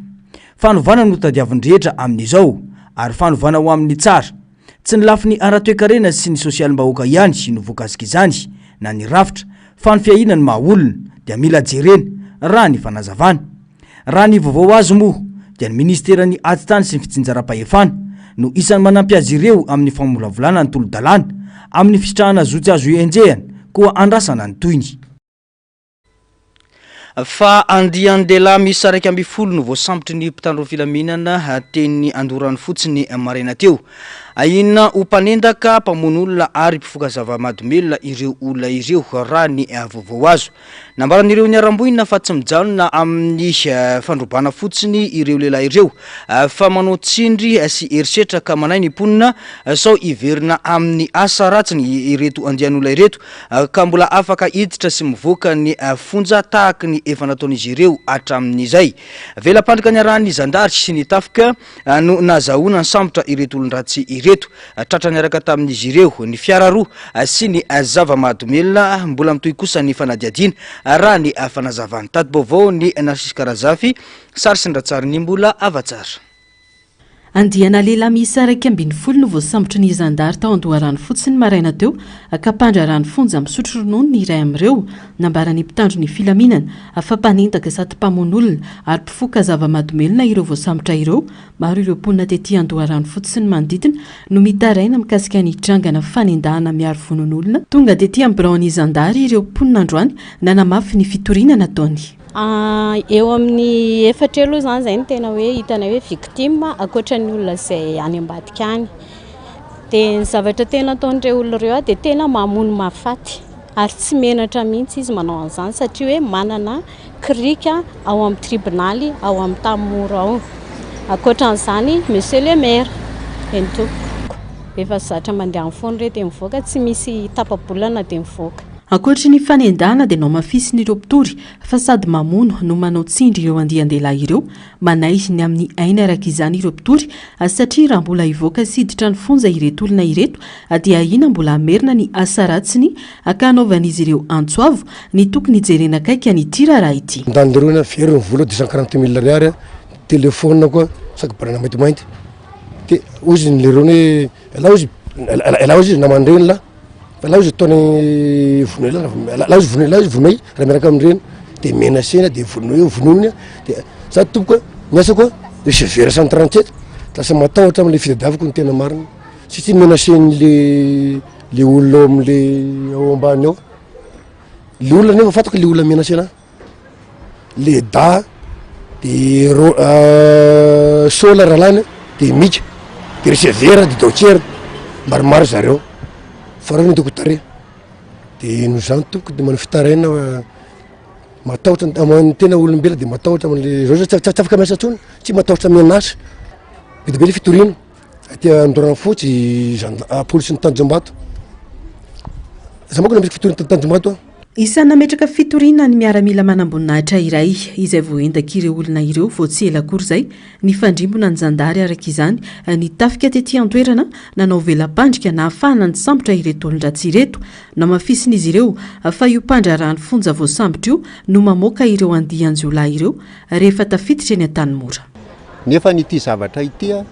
[SPEAKER 4] fanovana no tadiavin-drehetra amin'izao ary fanovana ho amin'ny tsara tsy ny lafi ny ara-toekarena sy ny sosialy mbahoaka ihany sy no voakasika izany na ny rafitra fa ny fiahina ny mahaolona dia mila jerena raha ny fanazavana raha ny vaovao azy moa dia ny ministerany atitany sy ny fitsinjara-pahefana no isan'ny manampy azy ireo amin'ny famolavolana ny tolo-dalàna amin'ny fisitrahana zotsy azo enjehana koa andrasana ny toyny
[SPEAKER 3] fa andian-dehilahy misy 140 no voasambotra ny mpitandro filaminana teny andorany fotsiny maraina teo inona ho mpanendaka mpamono olona ary mpifoka zava-mahadomelona ireo olona ireo raha ny vaovao azo nambaran'ireo ny aramboina fa tsy mijanona amin'ny fandrobana fotsiny ireo lehilahy ireo fa manao tsindry sy herisetra ka manay ny mponina sao iverina amin'ny asa ratsiny ireto andian'olona ireto ka mbola afaka hiditra sy mivoaka ny fonja tahaka ny efa nataon'izy ireo hatramin'izay velam-pandrika ny arahany zandary sy ny tafika no nazahoana ny sambotra ireto olon-dratsy ireto tratra niaraka tamin'izy ireo ny fiara roa sy ny zava-mahadomelona mbola mitoy kosa ny fanadiadiana raha ny fanazavany tato-baovao ny Narcisse Karazafy sary sy ndratsary ny mbola avatsara
[SPEAKER 2] andiana lehilahy miisa 140 no voasambotra ny zandary tao andoharany fotsiny maraina teo ka pandrarany fonja misotro ronono ny iray amin'ireo nambarany mpitandro ny filaminana afampanendaka sady mpamon'olona ary mpifoka zava-mahadomelona ireo voasambotra ireo maro ireo mponina tetỳ andoharany fotsiny manodidina no mitaraina mikasika ny trangana fanendahana miaro vonon'olona tonga tetỳ amin'ny braon'ny zandary ireo mponina androany nanamafy ny fitoriana nataony
[SPEAKER 14] eo amin'ny efatra aloha zany zay ny tena hoe hitana hoe victime akoatra ny olona zay any ambadika any dia ny zavatra tena ataon'ireo olona ireo dia tena mamono mahafaty ary tsy menatra mihitsy izy manao an'izany satria hoe manana krika ao amin'ny tribonaly ao amin'ny tamora ao akoatra an'izany monsieur le maire entoko efa zatra mandeha amin'ny foana ireo dia mivoaka tsy misy tapabolana dia mivoaka
[SPEAKER 2] ankoatra ny fanendahana dia nao mafisiny ireo mpitory fa sady mamono no manao tsindry ireo andian-dehilahy ireo manay ny amin'ny aina araka izany ireo mpitory satria raha mbola hivoaka siditra ny fonja ireto olona ireto dia ina mbola amerina ny asa ratsiny ka anaovan'izy ireo antsoavo ny tokony hijerena akaiky ny tira raha ity
[SPEAKER 15] ndanderona very ny vola 240 000 ariary telefona koa saky barana maintimainty dia ozy lerony ela ozy izy namandreny la la ozy ataony vonoela izy vonay raha miaraka amindreny dia menasena dia vononony dia sady tomboka miasa koa dia severa 137 lasa matahotra amin'le fitadiavako ny tena marina sisy menaseny le olona ao amin'le ao ambany ao le olona nefa fatako le olona menasena le da dia sola rahalany dia mika dia resevera dia daotiera maromaro zareo farao ny dokotare dia no zany tompoko dia manao fitaraina matahotra amin'ny tena olombela dia matahotra amin'le zao tsy afaka miasa ntsony tsy matahotra mianasa be dia be le fitoriana aty andorana fotsy polisy ny Tanjombato za mako nametsika fitoriana Tanjombato
[SPEAKER 2] isan'ny nametraka fitoriana ny miaramila manamboninahitra iray izay voendaka ireo olona ireo vao tsy ela akory izay ny fandrimbona ny zandary araka izany ny tafika tetỳ antoerana nanao velam-pandrika na ahafahana ny sambotra ireto olon-dratsy ireto na mafisin'izy ireo fa io mpandrarany fonja voasambotra io no mamoaka ireo andian-jiolahy ireo rehefa tafiditra eny an-tanymora
[SPEAKER 16] nefa nyity zavatra itya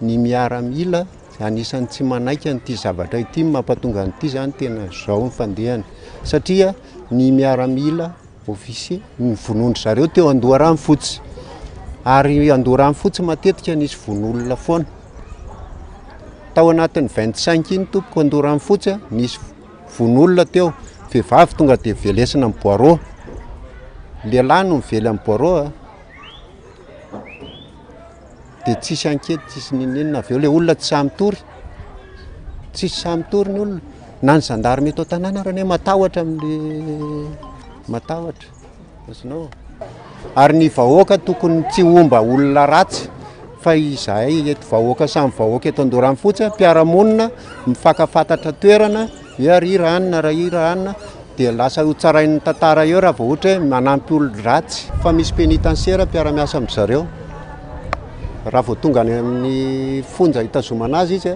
[SPEAKER 16] ny miaramila anisan'ny tsy manaika nyity zavatra ity mampatonga nyity zany tena zao ny fandehany satria ny miaramila ofisier ny vonondry zareo teo Andoharany fotsy ary andorany fotsy matetika nisy von'olona foana tao anatin'ny 25 iny tompoko andorany fotsy nisy von'olona teo vehivavy tonga de velesina amin'ny boireau lehilahy no mively amin'ny boireau de tsisy ankety tsisy ninina avy eo le olona tsy samy tory ny olona na ny gendarme eto tanàna raha ne matahotra amin'le matahotra asinao ary ny vahoaka tokony tsy omba olona ratsy fa izahay eto vahoaka samy vahoaka eto andorany fotsy mpiaramonina mifakafantatra toerana hoe ariranina raha iranina de lasa ho tsarain'ny tantara eo raha vao ohatra hoe manampy olona ratsy fa misy pénitentiaire mpiara-miasa amin'zareo raha vao tonga any amin'ny fonja hitazomana azy izy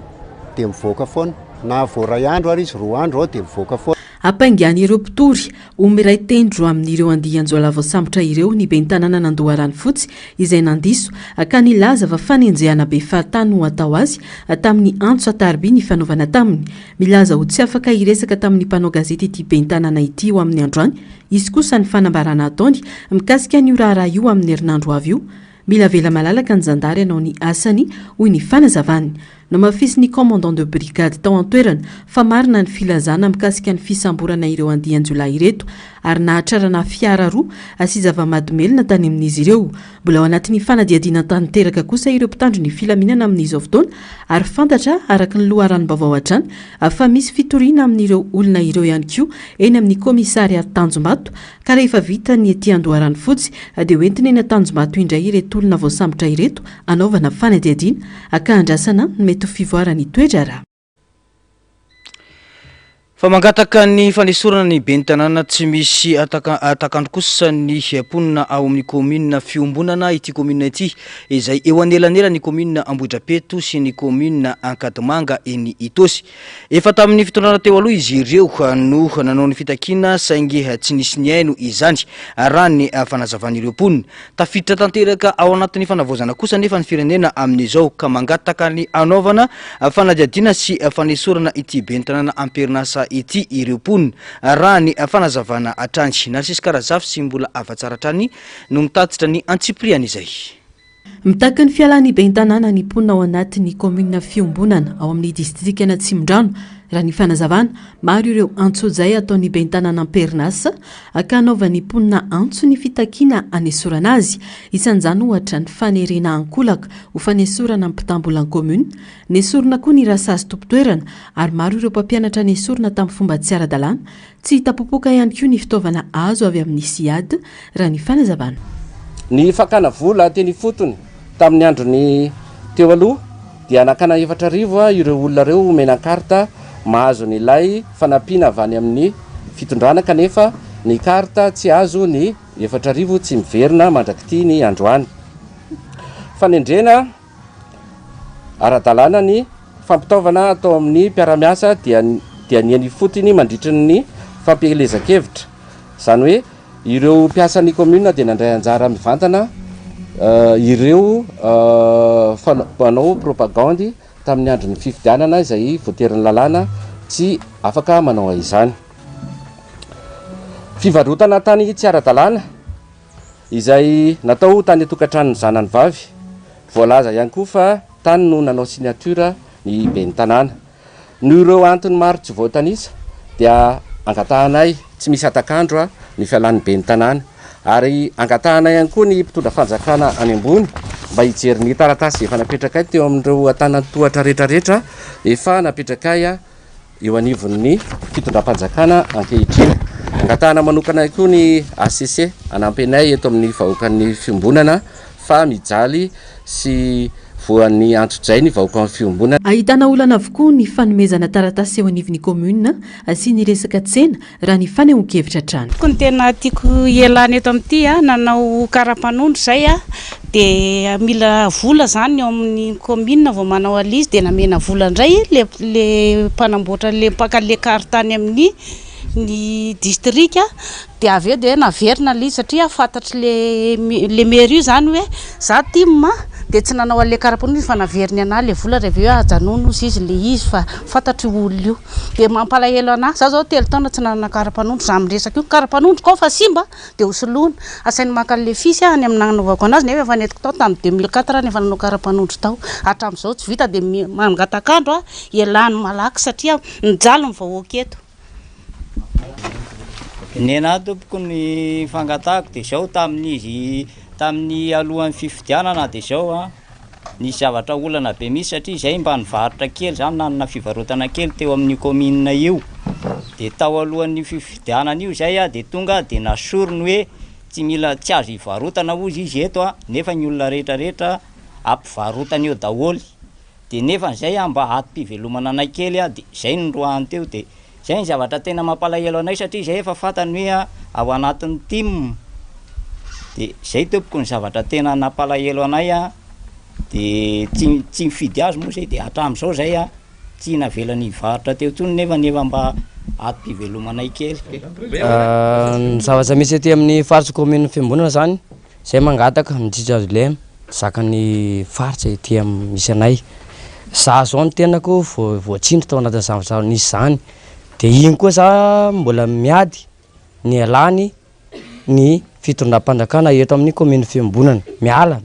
[SPEAKER 16] de mivoaka foana na vao ray andro ary izy 2 andro ao de mivoaka foana
[SPEAKER 2] ampaingany ireo mpitory omiray tendro amin'ireo andianjoalava sambotra ireo ny ben'ny tanàna nandoharany fotsy izay nandiso ka nilaza fa fanenjehana be fahatany ho atao azy tamin'ny antso atarby ny fanaovana taminy milaza ho tsy afaka iresaka tamin'ny mpanao gazety ity ben'ny tanàna ity ho amin'ny androany izy kosa ny fanambarana ataony mikasika ny raharaha io amin'ny herinandro avy io mila vela malalaka ny zandary anao ny asany hoy ny fanazavany no mafisy ny commandant de brigade tao an-toerana fa marina ny filazana mikasika ny fisamborana ireo andianjolahy ireto ary nahatrarana fiara roa sy zava-mahadomelona tany amin'izy ireo mbola ao anatin'ny fanadiadiana tanteraka kosa ireo mpitandro ny filaminana amin'izao fotoana ary fantatra araka ny loharano-baovao hatrany fa misy fitoriana amin'ireo olona ireo ihany koa eny amin'ny komisariat Tanjombato ka rehefa vita ny ety Andoharany fotsy dia hoentiny eny Tanjombato indray ireto olona voasambotra ireto anaovana fanadiadiana ka andrasana mety fivoarany toetra raha
[SPEAKER 3] fa mangataka ny fanesorana ny ben'ny tanàna tsy misy atakandro kosa ny ponina ao amin'ny commune fiombonana ity commune ity izay eo anelanela ny commune Ambohidrapeto sy ny commune Ankadimanga eny Itosy efa tamin'ny fitondrana teo aloha izy ireo no nanao ny fitakina saingy tsy nisy ny aino izany raha ny fanazavan'ireo ponina tafiditra tanteraka ao anatin'ny fanavozana kosa nefa ny firenena amin'izao ka mangataka ny anaovana fanadiadiana sy fanesorana ity ben'ny tanàna amperinasa ity ireo ponina raha ny fanazavana atrany narsisy karazafy sy mbola avatsara atrany no mitatitra ny antsipriana izay
[SPEAKER 2] mitaka ny fialany ben'ny tanàna ny ponina ao anatin'ny commune fiombonana ao amin'ny distrika na Tsimondrano raha ny fanazavana maro ireo antsojay ataon'ny ben'ny tanàna amperinasa ka anaovan'ny ponina antso ny fitakina anesorana azy isan'izany ohatra ny fanerena ankolaka ho fanesorana mpitambola ny commune nesorina koa ny rasazy tompotoerana ary maro ireo mpampianatra nesorina tamin'ny fomba tsy ara-dalàna tsy tapopoka ihany koa ny fitaovana azo avy amin'ny siady raha ny fanazavana
[SPEAKER 17] ny fakana vola teny fotony tamin'ny androny teo aloha dia nakana 4 arivo ireo olona reo menan-karta mahazo ny lay fanampiana avy any amin'ny fitondrana kanefa ny karta tsy azo ny 4 arivo tsy miverina mandrakity ny androany fanendrena ara-dalàna ny fampitaovana atao amin'ny mpiara-miasa dia niany fotony mandritra ny fampielezan-kevitra zany hoe ireo mpiasan'ny commune dia nandray anjara mivantana ireo panao propagande tamin'ny andron'ny fifidianana izay voatery ny lalàna tsy afaka manao izany fivarotana tany tsy ara-dalàna izay natao tany atokantrano zanany vavy voalaza ihany koa fa tany no nanao signature ny ben'ny tanàna no ireo antony maro tsy voatanisa dia angatahanay tsy misy atakandro ny fialan'ny ben'ny tanàna ary angatahanay ihany koa ny mpitondra fanjakana any ambony mba hijery ny taratasy efa napetrakay teo amin'ireo tanatohatra rehetrarehetra efa napetrakay eo anivon'ny fitondram-panjakana ankehitriny angatahana manokana koa ny ACC anampy anay eto amin'ny vahoakan'ny fiombonana fa mijaly sy voan'ny antsojay ny vahoakan'ny fiombonana
[SPEAKER 2] ahitana olana avokoa ny fanomezana taratasy eo anivon'ny commune sy ny resaka tsena raha ny fanehoan-kevitra trano
[SPEAKER 18] ny tena tiako ialana eto amin'ity nanao karapanondro zay dia mila vola zany eo amin'ny commune vao manao alizy dia namena vola indray le mpanamboatra le mpakale kartany amin'ny ny district dia avy eo dia naverina le satria fantatry le mairie io zany hoe za timma dia tsy nanao an'le karapanondro izy fa naveriny ana le vola rehefa hoe ajanono izy izy le izy fa fantatry olona io dia mampalahelo ana za zao telo taona tsy nanana karapanondro za miresaka io karapanondro kao fa simba dia hosoloana asainy maka an'le fisy any amin'ny nanaovako anazy nefa efa netiko tao tamin'ny 2004 nefa nanao karapanondro tao hatramin'izao tsy vita dia mangatakandro ialany malaky satria mijalo ny vahoaka eto
[SPEAKER 3] ny ana tompoko ny fangatahako dia zao tamin'ny alohan'ny fifidianana dia zao nisy zavatra olana be misy satria zay mba nivarotra kely zany nanana fivarotana kely teo amin'ny commune io dia tao alohan'ny fifidianana io zay dia tonga dia nasorony hoe tsy azo hivarotana ozy izy eto nefa ny olona rehetrarehetra ampivarotana eo daholy dia nefa zay mba atom-pivelomana anay kely dia zay noroahany teo dia zay ny zavatra tena mampalahelo anay satria zay efa fantany hoe ao anatin'ny team dia zay tompoko ny zavatra tena nampalahelo anay dia tsy mifidy azy moa zay dia hatramin'izao zay tsy navelany hivarotra teo tsony nefa mba atom-pivelomanay kely
[SPEAKER 19] ny zavatra misy aty amin'ny faritsy commune fiambonana zany zay mangataka miditra azy le zakany faritra ety misy anay za zao ny tenako voatsindry tao anatin'ny zavatra nisy zany dia igny koa za mbola miady ny alany ny fitondram-panjakana eto amin'ny commune fiambonana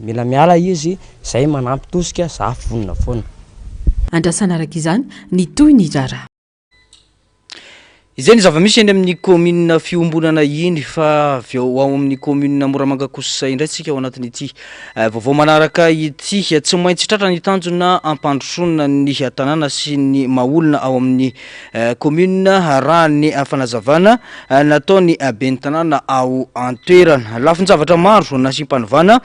[SPEAKER 19] mila miala izy zay manampy tosika za vonona foana
[SPEAKER 2] andrasana araka izany ny toy ny rara
[SPEAKER 3] izay ny zava-misy eny amin'ny commune fiombonana iny fa avy ao amin'ny commune Moramanga kosa indray tsika ao anatin'ity vaovao manaraka ity tsy maintsy tratra ny tanjona ampandrosoana ny tanàna sy ny maolona ao amin'ny commune raha ny fanazavana nataony ben'ny tanàna ao antoerana lafiny zavatra maro nasimpanivana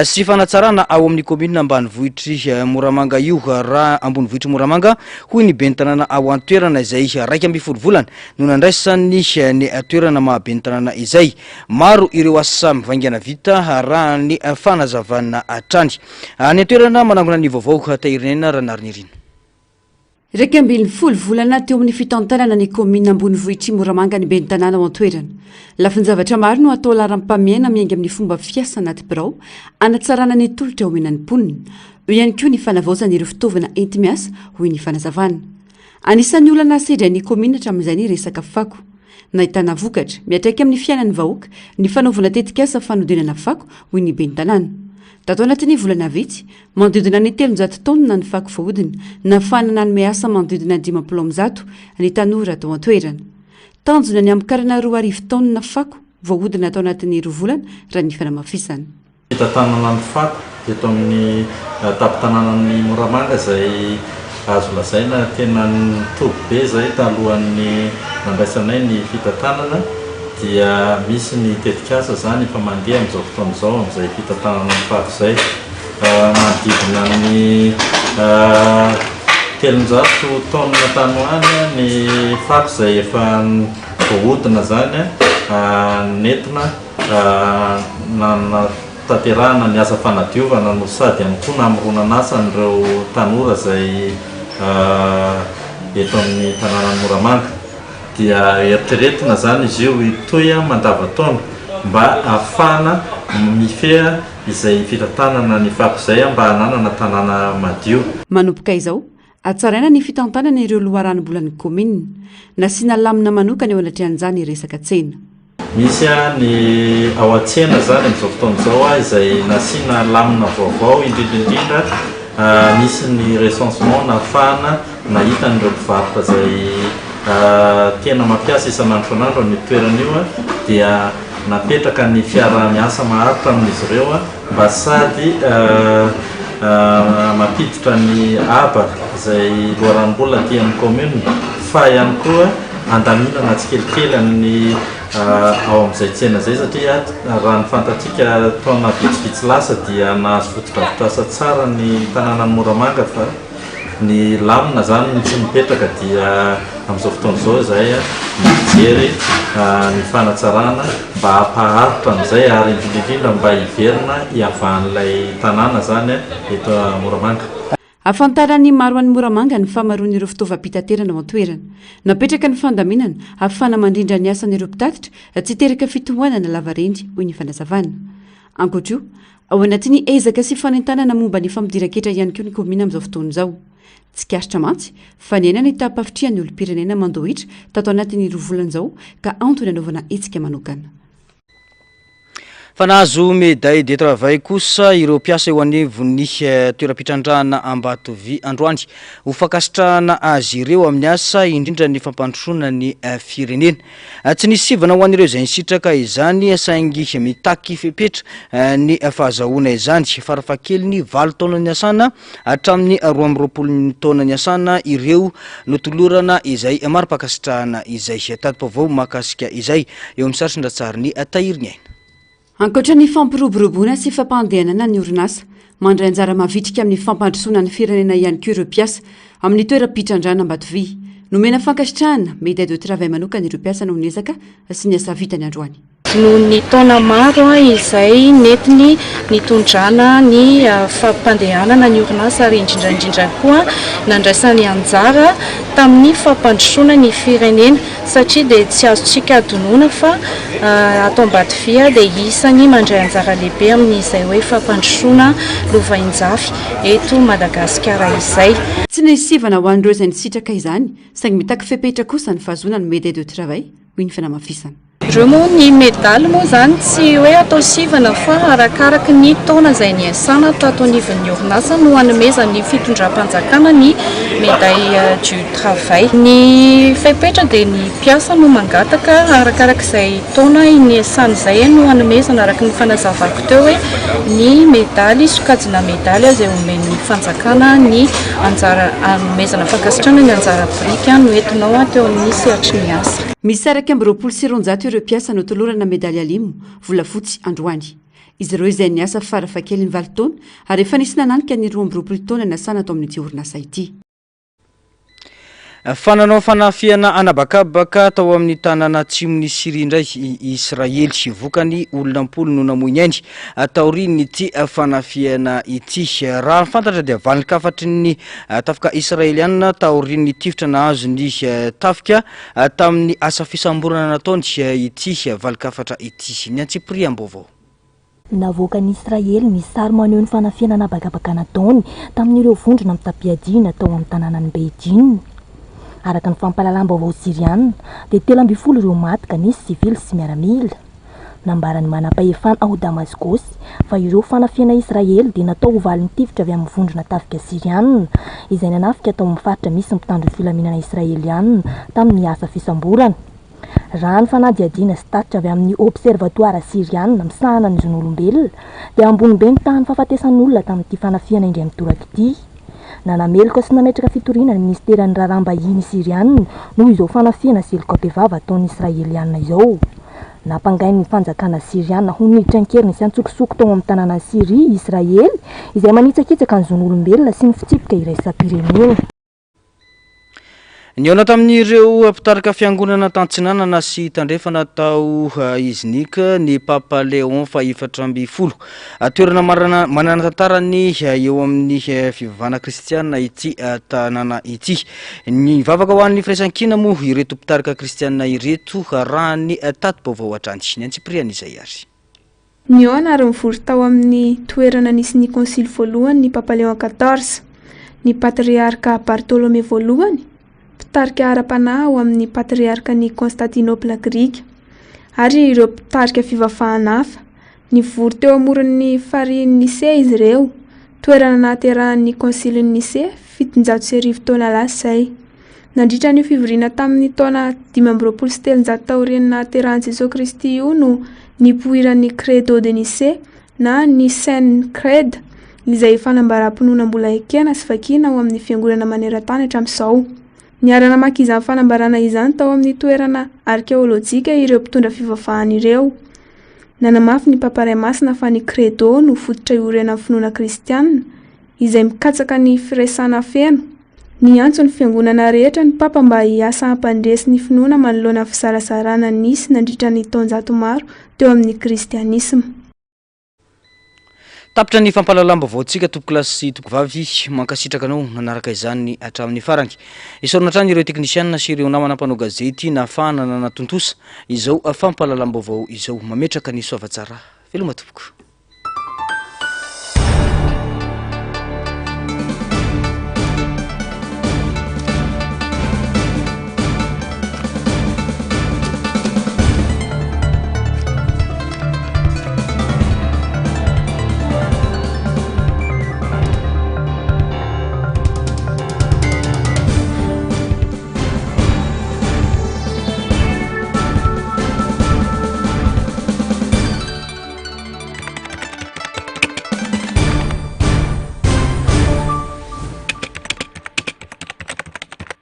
[SPEAKER 3] sy fanatsarana ao amin'ny commune ambanivohitry Moramanga io raha ambonivohitry Moramanga hoy ny ben'ny tanàna ao antoerana izay raika amby folo volana no nandraisany ny toerana mahaben'ny tanàna izay maro ireo asa mivaingana vita raha ny fanazavana atrany ny toerana manangona ny vaovao tahirinena raha narinirina
[SPEAKER 6] raika ambin'ny folo volana teo amin'ny fitantanana ny commune ambonivohitry Moramanga ny ben'ny tanàna ao antoerana lafiny zavatra maro no atao laram-pamiaina miainga amin'ny fomba fiasa anaty birao anatsarana ny tolotra omenany mponina eo ihany koa ny fanavaozana ireo fitaovana enti miasa hoy ny fanazavana anisan'ny olana sedra ny commune hatramin'izay ny resaka fako nahitana vokatra miatraiky amin'ny fiainan'ny vahoaka ny fanaovana tetikasa fanodinana fako hoy ny ben'ny tanàna tato anatin'ny volana vitsy mandodina ny 300 taona ny fako vahodina nafanana ny miasa mandodina 500 ny tanora atao antoerana tanjona ny amkarana 2 taona fako vahodina atao anatin'ny 2 volana raha ny fanamafisana
[SPEAKER 20] fitantanana ny fako eto amin'ny tapitanànan'ny Moramanga zay azo lazaina tena nitoby be zay talohan'ny nandraisanay ny fitantanana dia misy ny tetikasa zany efa mandeha amin'izao fotoana izao amin'izay fitantanana ny fako zay manodidina ny 300 taona tanoany ny fako zay efa voahodina zany nentina tanterahana ny asa fanadiovana no sady ihany koa namoronana asa n'ireo tanora zay eto amin'ny tanànan'ny Moramanga dia eritreretina zany izy io itoy mandavataona mba ahafahana mifeha izay fitantanana ny fako zay mba hananana tanàna madio
[SPEAKER 6] manomboka izao atsaraina ny fitantanana ireo loharanombolan'ny commune nasiana lamina manokana eo anatrehan'izany resaka tsena
[SPEAKER 20] misy ny ao an-tsena zany amin'izao fotoana izao izay nasiana lamina vaovao indrindraindrindra misy ny recensement nahafahana nahita n'ireo mpivarotra zay tena mampiasa isan'andro san'andro ny toerana io dia napetraka ny fiara-miasa maharitra amin'izy ireo mba sady mampiditra ny aba izay loharanombolona aty amin'ny commune fa ihany koa andaminana tsikelikely amin'ny ao amin'izay tsena zay satria raha ny fantatsika taona vitsivitsy lasa dia nahazo fotodrafitrasa tsara ny tanànan'ny Moramanga fa ny lamina zany tsy mipetraka dia amin'izao fotoana izao zay mijery ny fanatsarana mba hampaharitra amin'izay ary indrindrindrindra mba hiverina hiavahan'ilay tanàna zany eto Moramanga
[SPEAKER 6] afantarany maro an'ny Moramanga ny famaroan'ireo fitaovam-pitaterana ao antoerana napetraka ny fandaminana ahafana mandrindra ny asan'ireo mpitatitra tsy teraka fitohanana lavarindry hoy ny fanazavana ankoatra io ao anatin'ny ezaka sy fanentanana momba ny famidiraketra ihany koa ny komina amin'izao fotoana izao tsy kasitra mantsy fa niaina ny tapavitrian'ny olom-pirenena mandohitra tato anatin'ny roa volan'izao ka antony anaovana etsika manokana.
[SPEAKER 3] Fa nahazo médaille de travail kosa ireo mpiasa eo anivon'ny toeram-pitrandrahana Ambatovy androany ho fakasitrahana azy ireo amin'ny asa indrindra ny fampandrosoana ny firenena. Tsy nisy sivana ho an'ireo izay nisitraka izany saingy mitaky fepetra ny fahazahoana izany farafakely ny 7 taona niasana hatramin'ny 12 taona niasana ireo notolorana izay maro-pakasitrahana izay tadipo mahakasika izay eo amin'ny saritry-dratsary ny Tahiriny aina.
[SPEAKER 6] Ankoatra ny fampiroboroboana sy fampandehanana ny orinasa mandray anjara mavitrika amin'ny fampandrosoana ny firenena ihany koa ireo mpiasa amin'ny toeram-pitrandrana Ambatovy nomena fankasitrahana médaille de travail manokana ireo mpiasa no niezaka sy ny asa vitany androany.
[SPEAKER 21] No ny taona maro izay netiny nitondrana ny fampandehanana ny orinasa ary indrindrandrindra koa nandraisany anjara tamin'ny fampandrosoana ny firenena satria dia tsy azontsika adonona fa ato Ambatovy dia isany mandray anjara lehibe amin'izay hoe fampandrosoana lovain-jafy eto Madagasikara izay.
[SPEAKER 6] Tsy nisy sivana ho an'ireo izay nisitraka izany saingy mitaky fepetra kosa ny fahazonana médaille de travail hoy ny fanamafisana.
[SPEAKER 21] Ireo moa ny medaly moa zany tsy hoe atao sivana fa arakaraky ny taona izay niasana tato anivon'ny orinasa no hanomezana ny fitondram-panjakana ny médaille du travail. Ny fepetra dia ny mpiasa no mangataka arakaraky izay taona niasana izay no hanomezana araka ny fanazavako teo hoe ny medaly sokajina medaly izay omen'ny fanjakana ny anjara hanomezana fankasitrahana ny anjara brika no entinao teo amin'ny sehatry ny asa.
[SPEAKER 6] Misy araka amby 20 ireo mpiasa no tolorana medaly alimo volafotsy androany. Izy ireo izay niasa farafakely ny 7 taona ary efa nisy nananika ny 12 taona niasana tao amin'ity orinasa ity.
[SPEAKER 3] Fananao fanafiana anabakabaka tao amin'ny tanàna atsimony Siria indray Israely vokany olona 10 no namoiny ainy taoriny ity fanafiana ity raha fantatra dia valikafatra ny tafika israeliana taoriny tifitra nahazo ny tafika tamin'ny asa fisamborana nataony ity valikafatra ity ny Antsipri ambovao.
[SPEAKER 22] Navoaka ny Israely ny sary maneho ny fanafiana anabakabaka nataony tamin'ireo vondrona amin'ny tapiadina tao amin'ny tanànan'ny Beijing. Araka ny fampalalam-baovao siriana dia 12 ireo maty ka nisy sivily sy miaramila. Nambarany manam-pahefana ao Damascus fa ireo fanafiana Israely dia natao ho valin'ny tifitra avy amin'ny vondrona tafika siriana izay nanafika tao amin'ny faritra misy mpitandro filaminana israeliana tamin'ny asa fisamborana. Raha ny fanadiadiana sy tatitra avy amin'ny observatoire siriana misahana ny zon'olombelona dia ambony be ny tahany fahafatesan'olona tamin'ity fanafiana indray mitoraka ity. Nanameloka sy nametraka fitoriana ny ministeran'ny raraham-bahiny siriana noho izao fanafiana sy helikoptera ataon'ny israeliana izao. Nampangain'ny fanjakana siriana ho niditra ankeriny sy antsokosoko tao amin'ny tanàna Siria Israely izay manitsakitsaka ny zon'olombelona sy ny fitsipika iraisam-pirenena.
[SPEAKER 3] Ny ao tamin'ireo mpitarika fiangonana tantsinanana sy tandrefana tao izinika ny Papa Léon fa-14 toerana manana tantarany eo amin'ny fivavahana kristiana ity tanàna ity. Ny vavaka ho an'ny firaisan-kina moa ireto mpitarika kristiana ireto raha ny tati-baovao hatrany ny Antsipriana izay ary.
[SPEAKER 23] Ny ao ary mivory tao amin'ny toerana nisy ny konsily voalohany ny Papa Léon 14, ny patriarka Bartolomé voalohany, mpitarika ara-panahy ao amin'ny patriarka ny Constantinople Grika, ary ireo mpitarika fivavahana hafa. Nivory teo amoron'ny farihin'ny Nice izy ireo, toerana nahaterahan'ny konsilin'ny Nice 700 taona lasa izay. Nandritra ny fivoriana tamin'ny taona 527 taorian'ny nahaterahan'i Jesosy Kristy io no nipoiran'ny Credo de Nice na ny Saint Creed izay fanambaram-pinoana mbola ekena sy vakina ao amin'ny fiangonana maneran-tany hatramin'izao. Niarana maka izany fanambarana izany tao amin'ny toerana arkeolojika ireo mpitondra fivavahana ireo. Nanamafy ny Papa Iray Masina fa ny Credo no fototra iorenan'ny finoana kristianina izay mikatsaka ny firaisana feno. Niantso ny fiangonana rehetra ny Papa mba hiasa hampandresy ny finoana manoloana fisalasarana nisy nandritra ny taonjato maro teo amin'ny kristianisma.
[SPEAKER 3] Tapitra ny fampalalam-baovao tsika tompo-kilasy tompo-vavy mankasitraka anao nanaraka izany hatramin'ny farany. Isorana hatrany ireo teknisianina sy ireo namana mpanao gazety nafahana nanatontosa izao fampalalam-baovao izao mametraka ny soavatsara. Veloma tompoko.